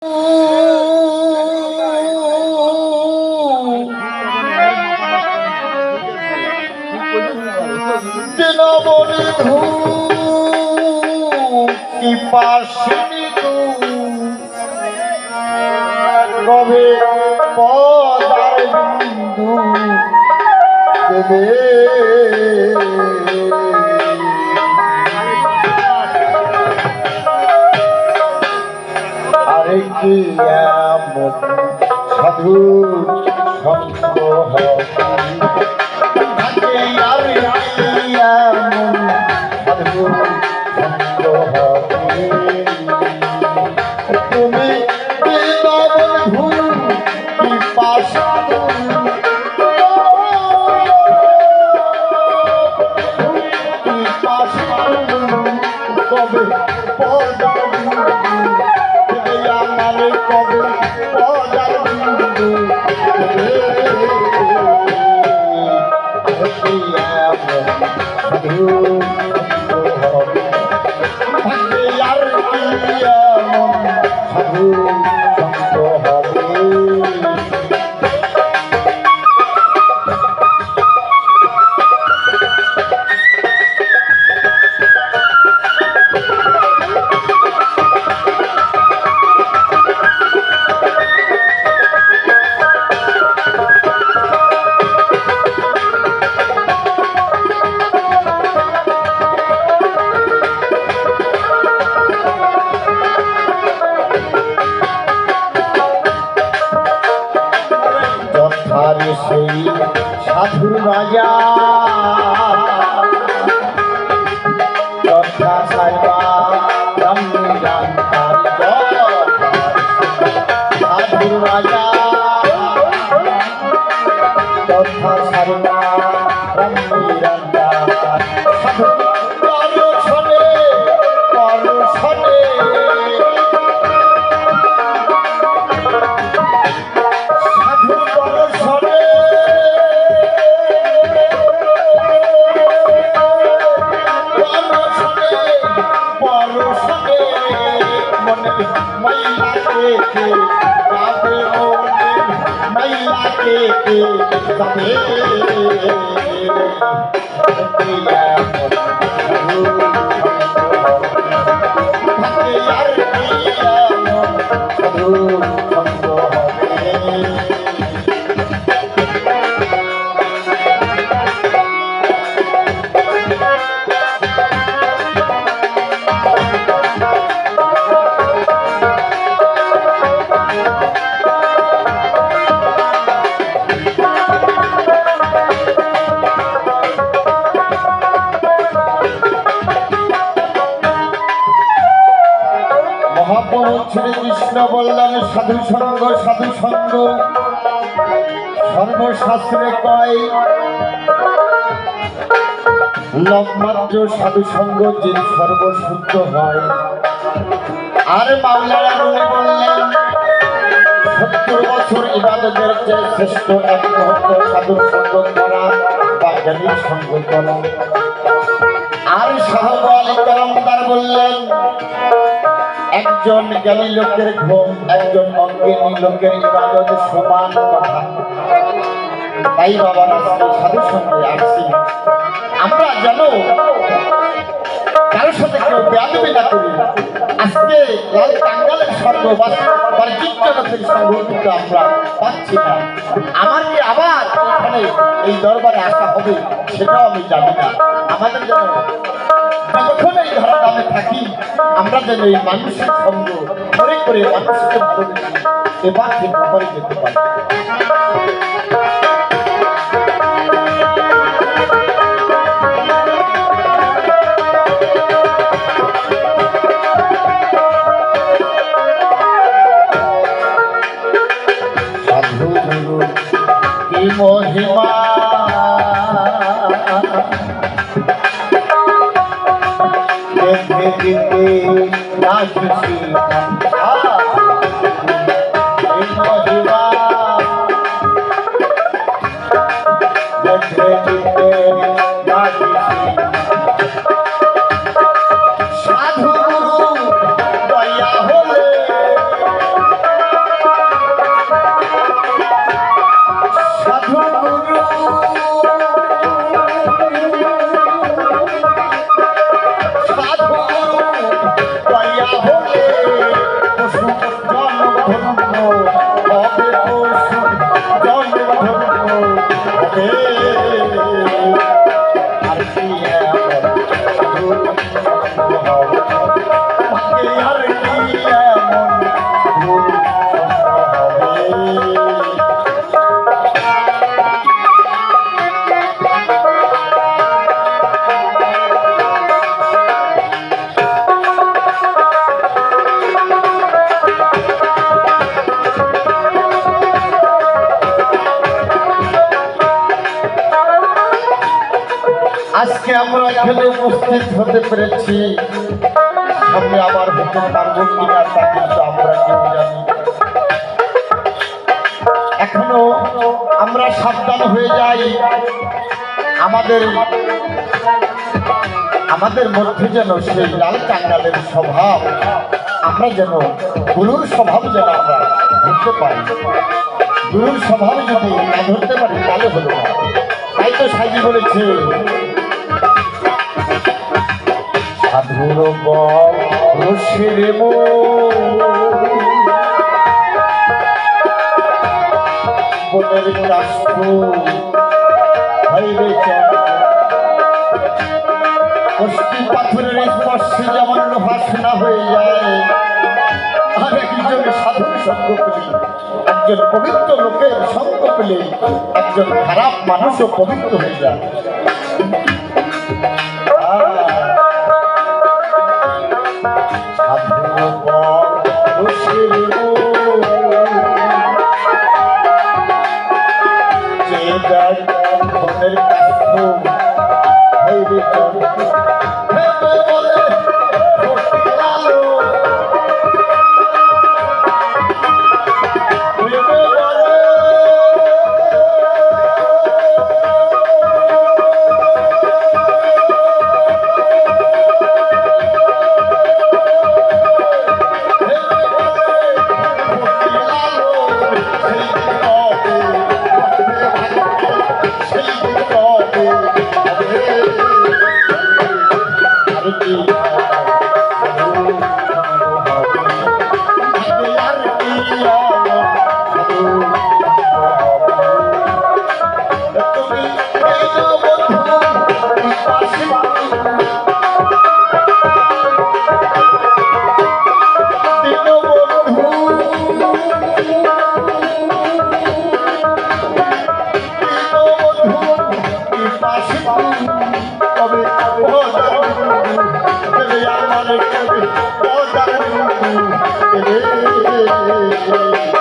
কি পাশিনি তু কবে পদার বিন্দু দেবে আরে কি এমন সাধু সন্ত হবে আর এমন সাধু সন্ত হবে তুমি বন্ধু কি পাশানো কবে পদার কবে পদার বিন্দু আর কি এমন সাধু সন্ত হবে সেই সাধুর রাজা কথা সাইবা সাধুর রাজা কথা সাইবা সাধু পরশনে পরশনে শ্রীকৃষ্ণ বললেন সাধু সঙ্গ সর্বশাস্ত্রে কয় লবমাত্র সাধু সঙ্গ যে সর্বশুদ্ধ হয়। আর মাওলানা রুমি বললেন 70 বছর ইবাদতের চেয়ে শ্রেষ্ঠ এক মুহূর্ত সাধু সঙ্গ করা বা জ্ঞানীর সঙ্গ করা। আর সাহেব আলী কালামদার বললেন একজন জ্ঞানী লোকের ঘুম একজন অজ্ঞানী লোকের ইবাদত সমান কথা। তাই বাবা সাধু সঙ্গে আসছি আমরা জানো কারোর সাথে কেউ বেয়াদবি না করি। আজকে লাল টাঙ্গালের সঙ্গ বা বাহ্যিকজগতের সঙ্গ কিন্তু আমরা পাচ্ছি না। আমার কি আবার এখানে এই দরবারে আসা হবে সেটাও আমি জানি না। আমাদের যেন যতক্ষণ এই ধারণা আমি থাকি আমরা যেন এই মানুষের সঙ্গ করে করে মানুষকে ভালোবেসে এবার ঠিক করে যেতে পারি। সাধু গুরু কি মহিমা সাধু গুরু দয়া হলে ধন্য হবে পশু জন্ম ধন্য হবে আর কি এমন ভাগ্যে আর কি এমন হবে আজকে আমরা এখানে উপস্থিত হতে পেরেছি সামনে আবার হতে পারবো কিনা তা কিন্তু আমরা কেউ জানি। এখনো আমরা সাবধান হয়ে যাই, আমাদের মধ্যে যেন সেই লাল কাঙ্গালের স্বভাব আমরা যেন গুরুর স্বভাব যেন আমরা ধরতে পারি। গুরুর স্বভাব যদি না ধরতে পারি তাহলে হলো না। তাই তো সাজি বলেছে সাধুর বসে বনের কাষ্ট হইবে কষ্টি পাথরের স্পর্শে যেমন লোহাসনা হয়ে যায়, আর একজন সাধুর সঙ্গ পেলে, একজন পবিত্র লোকের সঙ্গ পেলে একজন খারাপ মানুষও পবিত্র হয়ে যায়। আমার